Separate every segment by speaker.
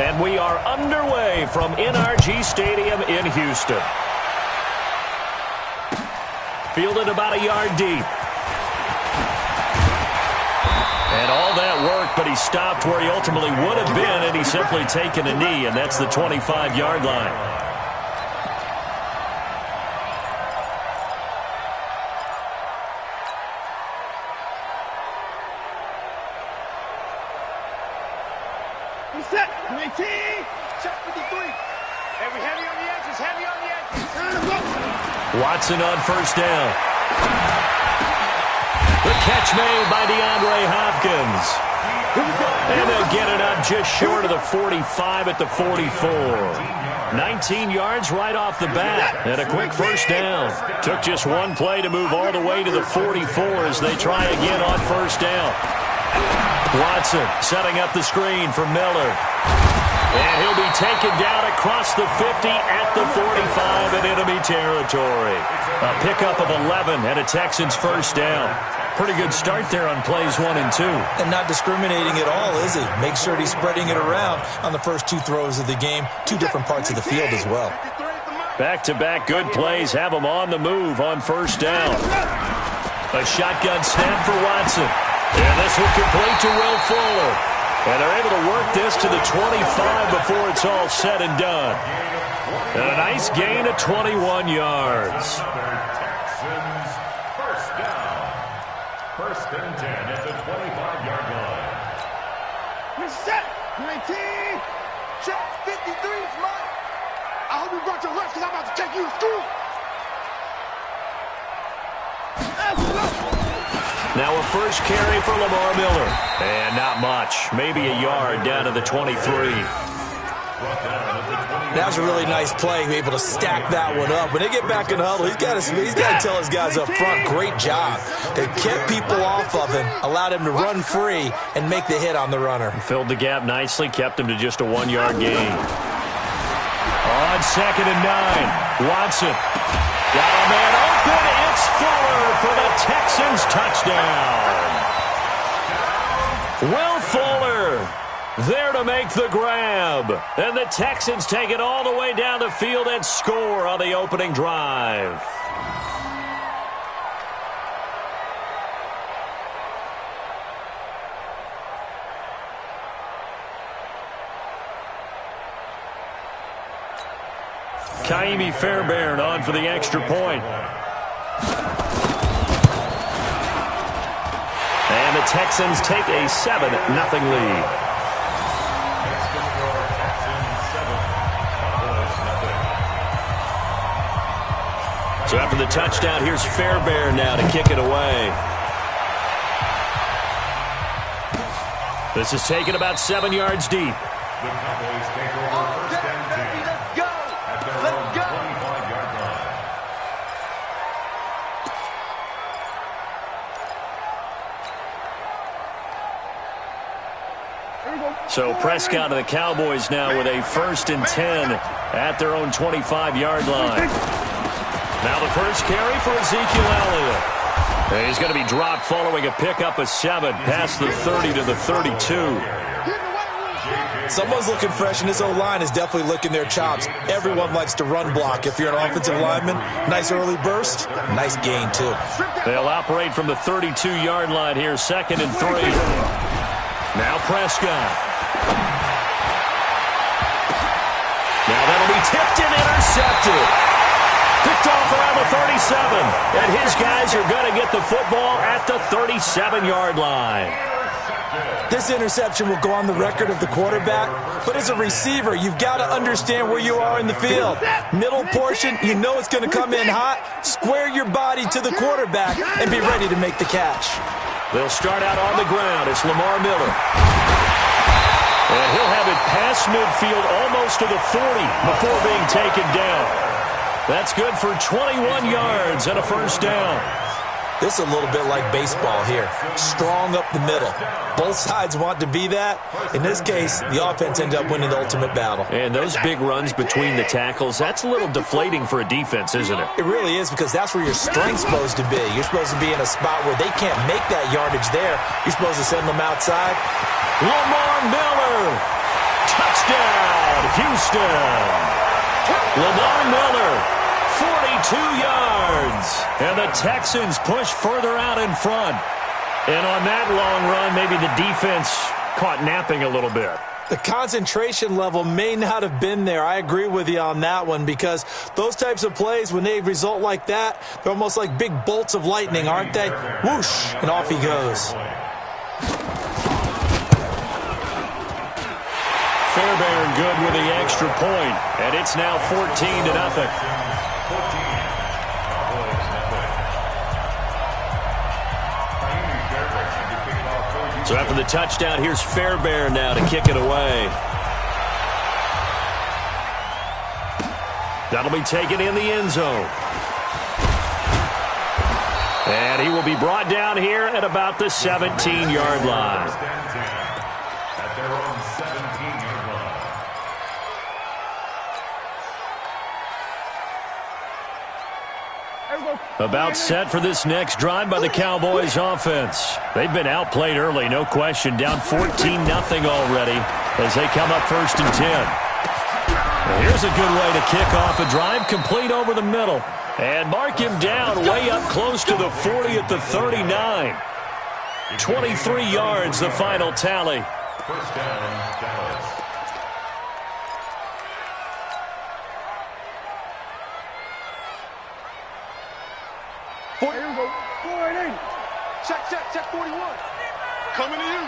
Speaker 1: And we are underway from NRG Stadium in Houston. Fielded about a yard deep. And all that work, but he stopped where he ultimately would have been, and he's simply taken a knee, and that's the 25-yard line.
Speaker 2: Set, 19, check 53. Every heavy on the edges, heavy on the edges.
Speaker 1: Watson on first down. The catch made by DeAndre Hopkins. And they'll get it up just short of the 45 at the 44. 19 yards right off the bat, and a quick first down. Took just one play to move all the way to the 44 as they try again on first down. Watson setting up the screen for Miller. And he'll be taken down across the 50 at the 45 in enemy territory. A pickup of 11 and a Texans first down. Pretty good start there on plays 1 and 2.
Speaker 3: And not discriminating at all, is he? Make sure he's spreading it around on the first 2 throws of the game. 2 different parts of the field as well.
Speaker 1: Back-to-back good plays have him on the move on first down. A shotgun snap for Watson. And this will complete to Will Fuller. And they're able to work this to the 25 before it's all said and done. And a nice gain of 21 yards.
Speaker 4: First and 10 at the 25-yard line.
Speaker 2: Set, 19, check 53 is mine. I hope you brought your lunch because I'm about to take you to school.
Speaker 1: Now a first carry for Lamar Miller. And not much. Maybe a yard down to the 23.
Speaker 3: That was a really nice play, able to stack that one up. When they get back in the huddle, he's got to tell his guys up front, great job. They kept people off of him, allowed him to run free, and make the hit on the runner.
Speaker 1: Filled the gap nicely, kept him to just a 1-yard gain. On 2nd and 9, Watson. Got a man open. It's Fuller for the Texans touchdown. Will Fuller there to make the grab. And the Texans take it all the way down the field and score on the opening drive. Kaimi Fairbairn on for the extra point. And the Texans take a 7-0 lead. So after the touchdown, here's Fairbairn now to kick it away. This is taken about 7 yards deep.
Speaker 4: The Cowboys take over first and 10.
Speaker 2: Let's go.
Speaker 4: At their own 25-yard line.
Speaker 1: So Prescott and the Cowboys now with a 1st and 10 at their own 25-yard line. Now the first carry for Ezekiel Elliott. And he's going to be dropped following a pickup of 7 past the 30 to the 32.
Speaker 3: Someone's looking fresh, and this O-line is definitely licking their chops. Everyone likes to run block. If you're an offensive lineman, nice early burst, nice gain, too.
Speaker 1: They'll operate from the 32-yard line here, 2nd and 3. Now Prescott. Now that'll be tipped and intercepted. Picked off around the 37. And his guys are going to get the football at the 37-yard line.
Speaker 3: This interception will go on the record of the quarterback, but as a receiver, you've got to understand where you are in the field. Middle portion, you know it's going to come in hot. Square your body to the quarterback and be ready to make the catch.
Speaker 1: They'll start out on the ground. It's Lamar Miller. And he'll have it past midfield almost to the 40 before being taken down. That's good for 21 yards and a first down.
Speaker 3: This is a little bit like baseball here. Strong up the middle. Both sides want to be that. In this case, the offense ended up winning the ultimate battle.
Speaker 1: And those big runs between the tackles, that's a little deflating for a defense, isn't it?
Speaker 3: It really is, because that's where your strength's supposed to be. You're supposed to be in a spot where they can't make that yardage there. You're supposed to send them outside.
Speaker 1: Lamar Miller. Touchdown. Houston. Lamar Miller, 42 yards. And the Texans push further out in front. And on that long run, maybe the defense caught napping a little bit.
Speaker 3: The concentration level may not have been there. I agree with you on that one, because those types of plays, when they result like that, they're almost like big bolts of lightning, aren't they? Whoosh, and off he goes.
Speaker 1: Fairbairn good with the extra point, and it's now 14-0. So after the touchdown, here's Fairbairn now to kick it away. That'll be taken in the end zone. And he will be brought down here at about the 17-yard line.
Speaker 4: At their own 17-yard line.
Speaker 1: About set for this next drive by the Cowboys offense. They've been outplayed early, no question. Down 14-0 already as they come up 1st and 10. Well, here's a good way to kick off a drive, complete over the middle. And mark him down way up close to the 40 at the 39. 23 yards, the final tally.
Speaker 4: First down, Dallas.
Speaker 2: Here we go. 4-8. Check 41. Coming to you.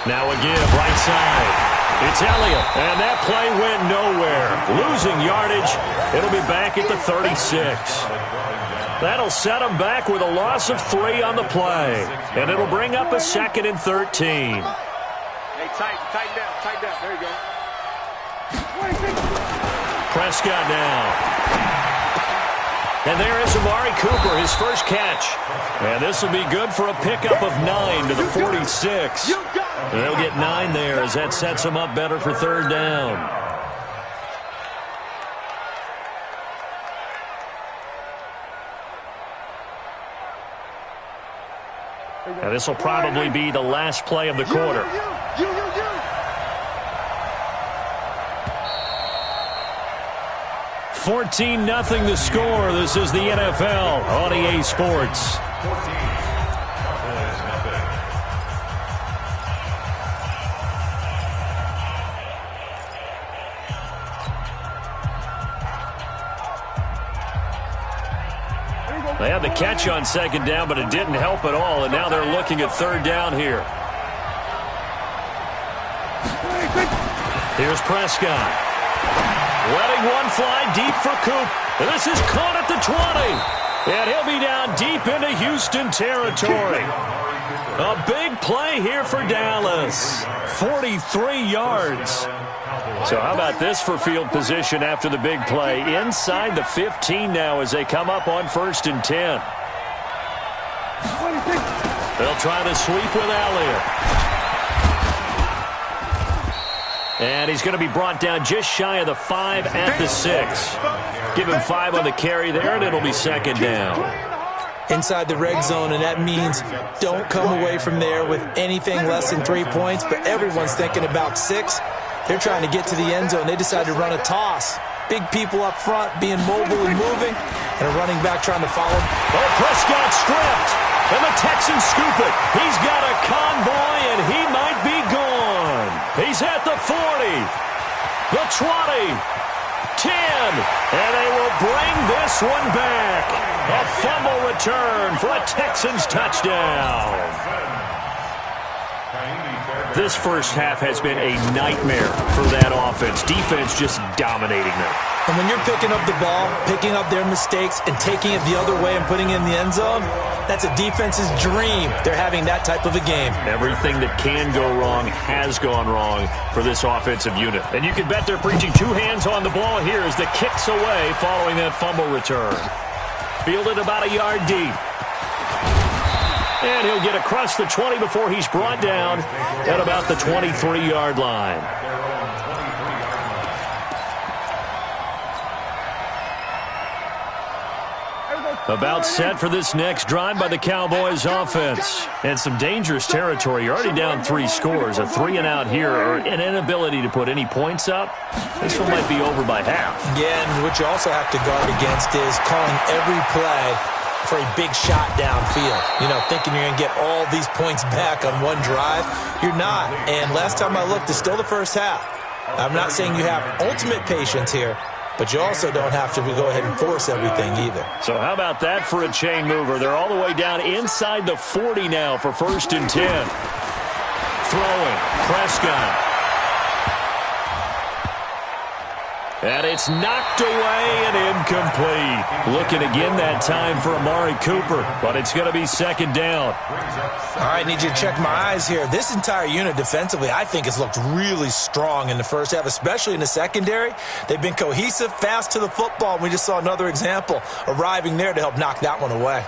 Speaker 1: Now a give, right side. It's Elliott, and that play went nowhere. Losing yardage. It'll be back at the 36. That'll set them back with a loss of 3 on the play. And it'll bring up a 2nd and 13.
Speaker 2: Hey, tighten down. There you go.
Speaker 1: Prescott now. And there is Amari Cooper, his first catch. And this will be good for a pickup of 9 to the 46. And they'll get 9 there as that sets them up better for 3rd down. And this will probably be the last play of the quarter. 14-0 the score. This is the NFL on EA Sports.
Speaker 4: 14. Cowboys, nothing.
Speaker 1: They had the catch on 2nd down, but it didn't help at all, and now they're looking at 3rd down here. Here's Prescott. Letting one fly deep for Coop. And this is caught at the 20. And he'll be down deep into Houston territory. A big play here for Dallas. 43 yards. So how about this for field position after the big play? Inside the 15 now as they come up on 1st and 10. They'll try to sweep with Elliott. And he's going to be brought down just shy of the 5 at the 6. Give him 5 on the carry there, and it'll be 2nd down.
Speaker 3: Inside the red zone, and that means don't come away from there with anything less than 3 points, but everyone's thinking about 6. They're trying to get to the end zone. They decided to run a toss. Big people up front being mobile and moving, and a running back trying to follow.
Speaker 1: Oh, Prescott stripped, and the Texans scoop it. He's got a convoy, and he might be gone. He's at the 40, the 20, 10, and they will bring this one back. A fumble return for a Texans touchdown. This first half has been a nightmare for that offense. Defense just dominating them.
Speaker 3: And when you're picking up the ball, picking up their mistakes, and taking it the other way and putting it in the end zone, that's a defense's dream. They're having that type of a game.
Speaker 1: Everything that can go wrong has gone wrong for this offensive unit. And you can bet they're preaching 2 hands on the ball here as the kick's away following that fumble return. Fielded about a yard deep. And he'll get across the 20 before he's brought down at about the 23-yard line. About set for this next drive by the Cowboys offense. And some dangerous territory. You're already down 3 scores. A 3-and-out here or an inability to put any points up. This one might be over by half.
Speaker 3: Yeah, and what you also have to guard against is calling every play for a big shot downfield. You know, thinking you're going to get all these points back on one drive. You're not. And last time I looked, it's still the first half. I'm not saying you have ultimate patience here, but you also don't have to go ahead and force everything either.
Speaker 1: So how about that for a chain mover? They're all the way down inside the 40 now for 1st and 10. Throwing. Prescott. And it's knocked away and incomplete. Looking again that time for Amari Cooper, but it's going to be 2nd down.
Speaker 3: All right, need you to check my eyes here. This entire unit defensively, I think, has looked really strong in the first half, especially in the secondary. They've been cohesive, fast to the football, and we just saw another example arriving there to help knock that one away.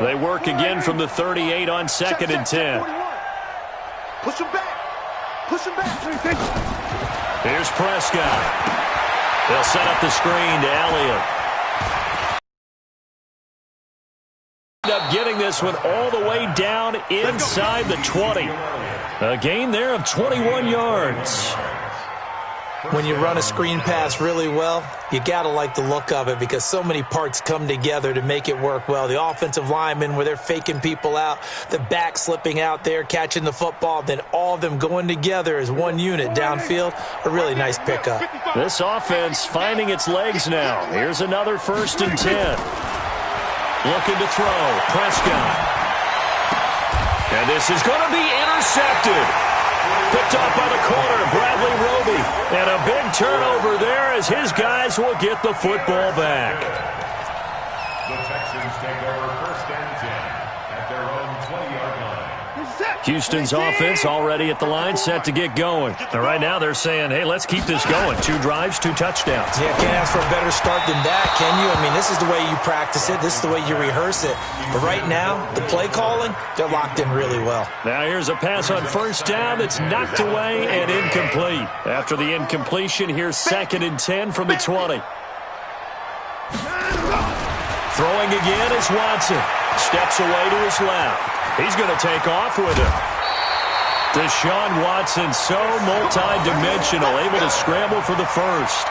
Speaker 1: They work again from the 38 on 2nd and 10.
Speaker 2: Push him back. Push him back.
Speaker 1: Here's Prescott. They'll set up the screen to Elliott. End up getting this one all the way down inside the 20. A gain there of 21 yards.
Speaker 3: When you run a screen pass really well, you got to like the look of it because so many parts come together to make it work well. The offensive linemen, where they're faking people out, the back slipping out there, catching the football, then all of them going together as one unit downfield. A really nice pickup.
Speaker 1: This offense finding its legs now. Here's another 1st and 10. Looking to throw. Prescott. And this is going to be intercepted. Picked off by the corner, Bradley Roby. And a big turnover there as his guys will get the football back.
Speaker 4: The Texans take over 1st and 10 at their own 20-yard line.
Speaker 1: Houston's offense already at the line, set to get going. And right now they're saying, hey, let's keep this going. 2 drives, 2 touchdowns.
Speaker 3: Yeah, can't ask for a better start than that, can you? I mean, this is the way you practice it. This is the way you rehearse it. But right now, the play calling, they're locked in really well.
Speaker 1: Now here's a pass on 1st down that's knocked away and incomplete. After the incompletion, here's 2nd and 10 from the 20. Throwing again is Watson. Steps away to his left. He's going to take off with it. Deshaun Watson, so multi-dimensional, able to scramble for the 1st.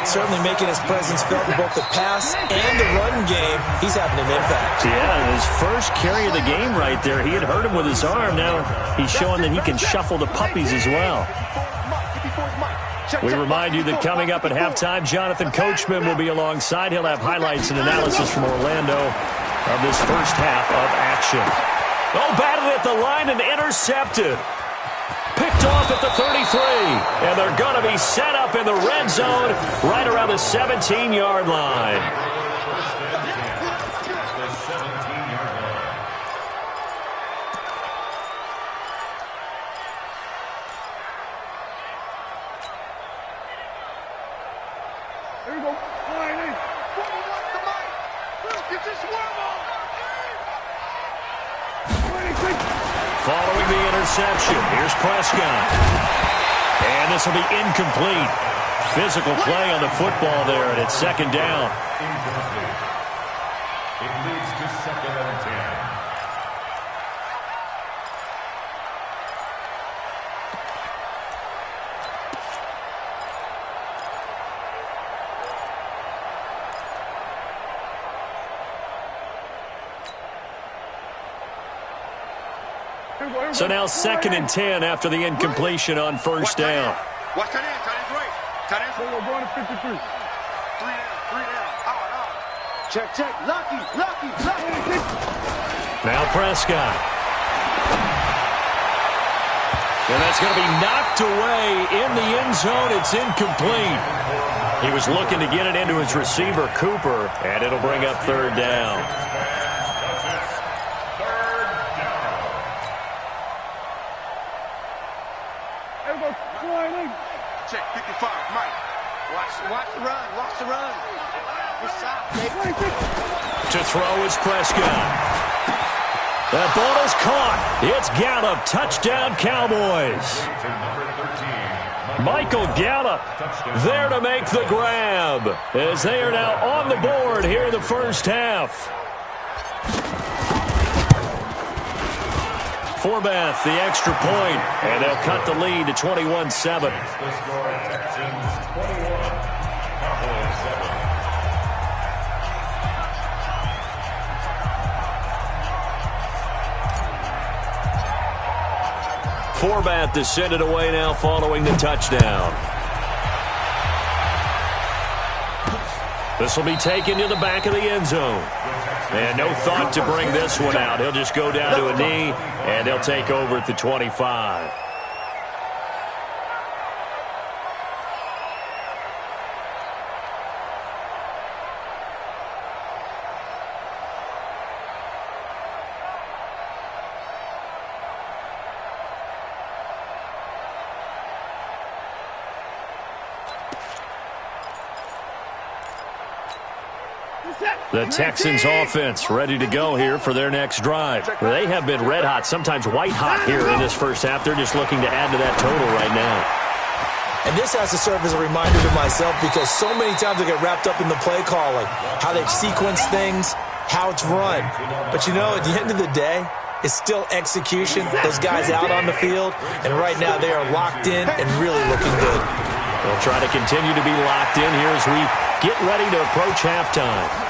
Speaker 3: Certainly making his presence felt in both the pass and the run game. He's having an impact.
Speaker 1: Yeah, his first carry of the game right there. He had hurt him with his arm. Now he's showing that he can shuffle the puppies as well. We remind you that coming up at halftime, Jonathan Coachman will be alongside. He'll have highlights and analysis from Orlando of this first half of action. Oh, batted at the line and intercepted. Picked off at the 33. And they're going to be set up in the red zone right around the 17-yard line.
Speaker 2: There you go. All right, hey. Get this worm on.
Speaker 1: Following the interception, here's Prescott. And this will be incomplete. Physical play on the football there, and it's 2nd down.
Speaker 4: Incomplete. It leads to 2nd and 10.
Speaker 1: So now 2nd and 10 after the incompletion on 1st down.
Speaker 2: Watch that end. Tight end's right. Tight end's right. We're going to 53. 3 down. Out. Check. Lucky.
Speaker 1: Now Prescott. And that's going to be knocked away in the end zone. It's incomplete. He was looking to get it into his receiver, Cooper, and it'll bring up 3rd down.
Speaker 2: Check 55, Mike. Watch the run.
Speaker 1: To throw is Prescott. That ball is caught. It's Gallup. Touchdown, Cowboys.
Speaker 4: To number 13,
Speaker 1: Michael Gallup there to make the grab as they are now on the board here in the first half. Forbath, the extra point, and they'll cut the lead to 21-7. Forbath to send it away now following the touchdown. This will be taken to the back of the end zone. And no thought to bring this one out. He'll just go down to a knee, and they'll take over at the 25. The Texans offense ready to go here for their next drive. They have been red hot, sometimes white hot here in this first half. They're just looking to add to that total right now.
Speaker 3: And this has to serve as a reminder to myself because so many times I get wrapped up in the play calling, how they've sequenced things, how it's run. But you know, at the end of the day, it's still execution. Those guys out on the field, and right now they are locked in and really looking good.
Speaker 1: They'll try to continue to be locked in here as we get ready to approach halftime.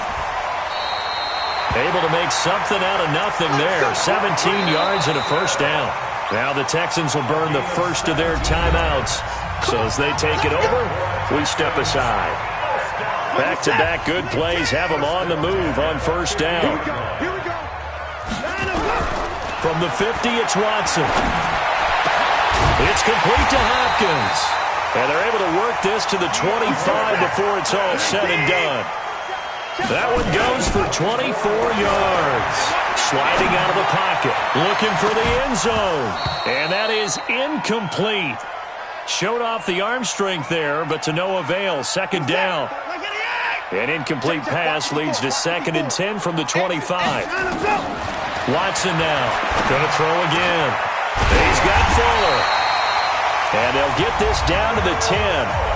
Speaker 1: Able to make something out of nothing there. 17 yards and a first down. Now the Texans will burn the first of their timeouts. So as they take it over, we step aside. Back-to-back good plays have them on the move on first down.
Speaker 2: Here we go. Line them up.
Speaker 1: From the 50, it's Watson. It's complete to Hopkins. And they're able to work this to the 25 before it's all said and done. That one goes for 24 yards. Sliding out of the pocket, looking for the end zone. And that is incomplete. Showed off the arm strength there, but to no avail. Second down. An incomplete pass leads to 2nd and 10 from the 25. Watson now. Going to throw again. He's got Fuller. And they'll get this down to the 10.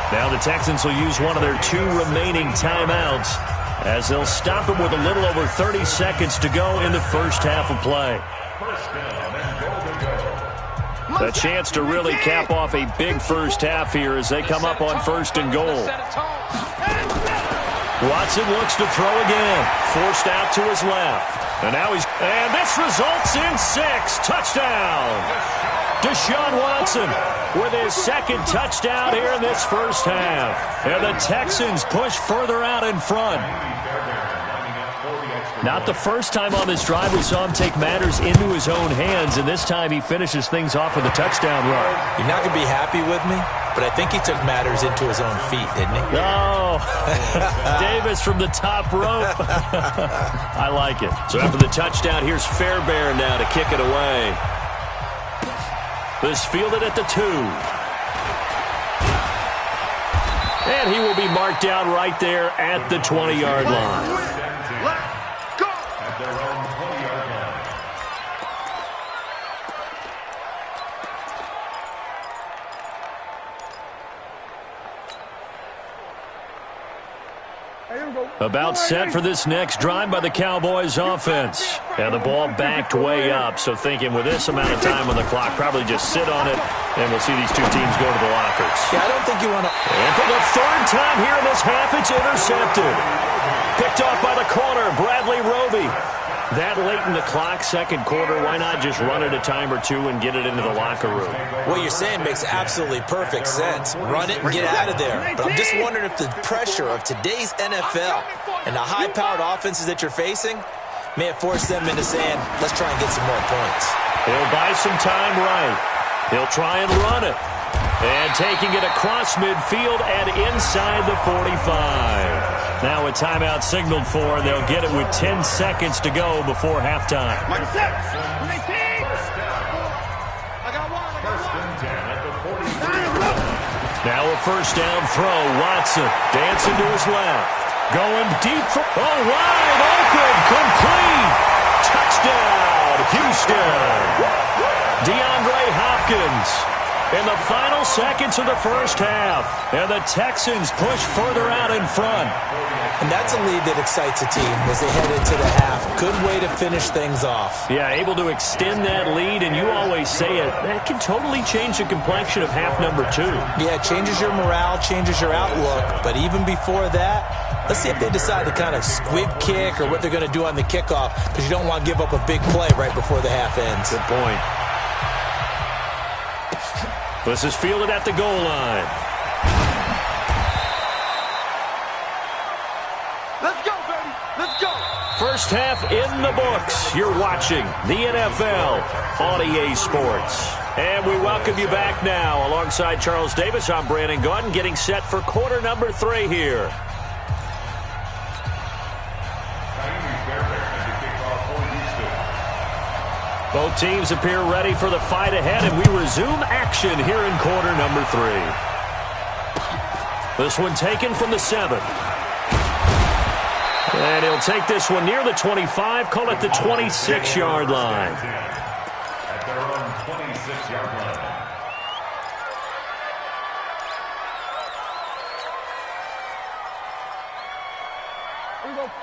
Speaker 1: Now the Texans will use one of their 2 remaining timeouts as they'll stop him with a little over 30 seconds to go in the first half of play. A chance to really cap off a big first half here as they come up on 1st and goal. Watson looks to throw again. Forced out to his left. And this results in 6. Touchdown. Deshaun Watson with his 2nd touchdown here in this first half. And the Texans push further out in front. Not the first time on this drive we saw him take matters into his own hands, and this time he finishes things off with a touchdown run.
Speaker 3: You're not going to be happy with me, but I think he took matters into his own feet, didn't he?
Speaker 1: Oh, Davis from the top rope. I like it. So after the touchdown, here's Fairbairn now to kick it away. This fielded at the 2. And he will be marked down right there at the 20-yard line. About set for this next drive by the Cowboys offense. And the ball backed way up, so thinking with this amount of time on the clock, probably just sit on it, and we'll see these 2 teams go to the lockers.
Speaker 3: Yeah, I don't think you want to...
Speaker 1: And for the 3rd time here in this half, it's intercepted. Picked off by the corner, Bradley Roby. That late in the clock, 2nd quarter, why not just run it a time or 2 and get it into the locker room?
Speaker 3: What you're saying makes absolutely perfect sense. Run it and get out of there. But I'm just wondering if the pressure of today's NFL and the high-powered offenses that you're facing may have forced them into saying, let's try and get some more points.
Speaker 1: He'll buy some time right. He'll try and run it. And taking it across midfield and inside the 45. Now a timeout signaled for, and they'll get it with 10 seconds to go before halftime. Now a first down throw. Watson dancing to his left. Going deep for, wide open, complete. Touchdown, Houston. DeAndre Hopkins In the final seconds of the first half, and the Texans push further out in front.
Speaker 3: And that's a lead that excites a team as they head into the half. Good way to finish things off.
Speaker 1: Yeah, able to extend that lead, and you always say it, that can totally change the complexion of half number 2.
Speaker 3: Yeah, it changes your morale, changes your outlook, but even before that, let's see if they decide to kind of squib kick or what they're going to do on the kickoff, because you don't want to give up a big play right before the half ends.
Speaker 1: Good point. This is fielded at the goal line.
Speaker 2: Let's go, baby. Let's go.
Speaker 1: First half in the books. You're watching the NFL on EA Sports. And we welcome you back now. Alongside Charles Davis, I'm Brandon Gaudin, getting set for quarter number 3 here. Both teams appear ready for the fight ahead, and we resume action here in quarter number 3. This one taken from the 7. And he'll take this one near the 25, call it the 26-yard line.
Speaker 4: At their own 26-yard line.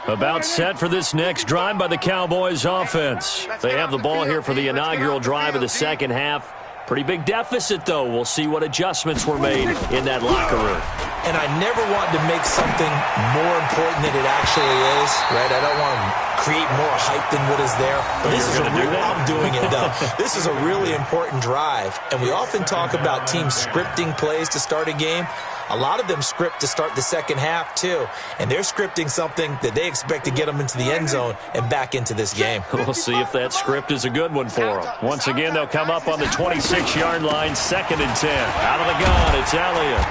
Speaker 1: About set for this next drive by the Cowboys offense. They have the ball here for the inaugural drive of the second half. Pretty big deficit, though. We'll see what adjustments were made in that locker room.
Speaker 3: And I never want to make something more important than it actually is, right? I don't want to create more hype than what is there. But this is I'm doing it, though. This is a really important drive. And we often talk about teams scripting plays to start a game. A lot of them script to start the second half, too. And they're scripting something that they expect to get them into the end zone and back into this game.
Speaker 1: We'll see if that script is a good one for them. Once again, they'll come up on the 26-yard line, 2nd and 10. Out of the gun, it's Elliott.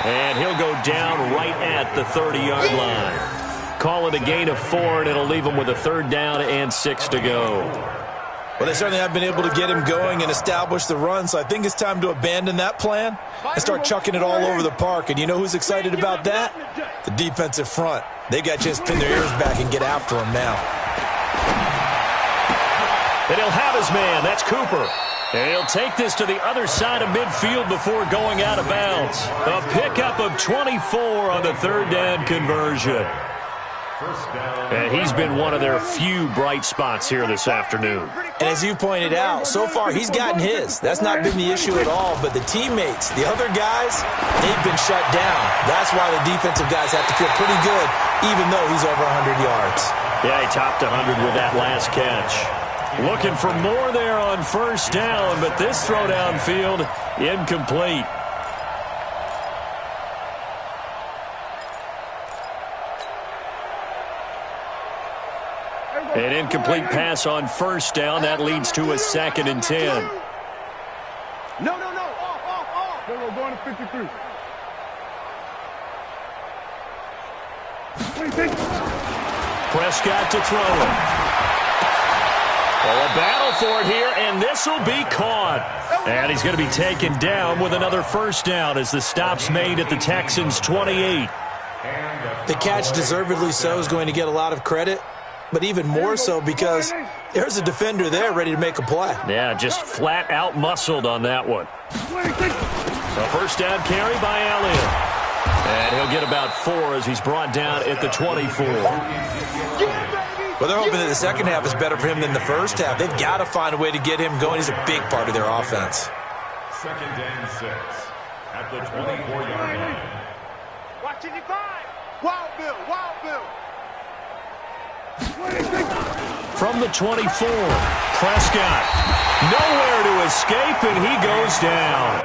Speaker 1: And he'll go down right at the 30-yard line. Call it a gain of 4, and it'll leave him with a 3rd down and 6 to go.
Speaker 3: Well, they certainly have been able to get him going and establish the run, so I think it's time to abandon that plan and start chucking it all over the park. And you know who's excited about that? The defensive front. They got to just pin their ears back and get after him now.
Speaker 1: And he'll have his man. That's Cooper. And he'll take this to the other side of midfield before going out of bounds. A pickup of 24 on the 3rd down conversion. And he's been one of their few bright spots here this afternoon.
Speaker 3: And as you pointed out, so far he's gotten his. That's not been the issue at all. But the teammates, the other guys, they've been shut down. That's why the defensive guys have to feel pretty good, even though he's over 100 yards.
Speaker 1: Yeah, he topped 100 with that last catch. Looking for more there on 1st down, but this throw downfield incomplete. An incomplete pass on 1st down. That leads to a 2nd and 10.
Speaker 2: No. Off. We're going to 53.
Speaker 1: Prescott to throw it. Well, a battle for it here, and this will be caught. And he's going to be taken down with another 1st down as the stop's made at the Texans' 28.
Speaker 3: The catch, deservedly so, is going to get a lot of credit. But even more so because there's a defender there ready to make a play.
Speaker 1: Yeah, just flat out muscled on that one. A 1st down carry by Elliott. And he'll get about 4 as he's brought down at the 24.
Speaker 3: Well, they're hoping that the second half is better for him than the first half. They've got to find a way to get him going. He's a big part of their offense.
Speaker 4: 2nd and 6 at the 24-yard line.
Speaker 2: Watching you five. Wild Bill.
Speaker 1: From the 24, Prescott nowhere to escape, and he goes down.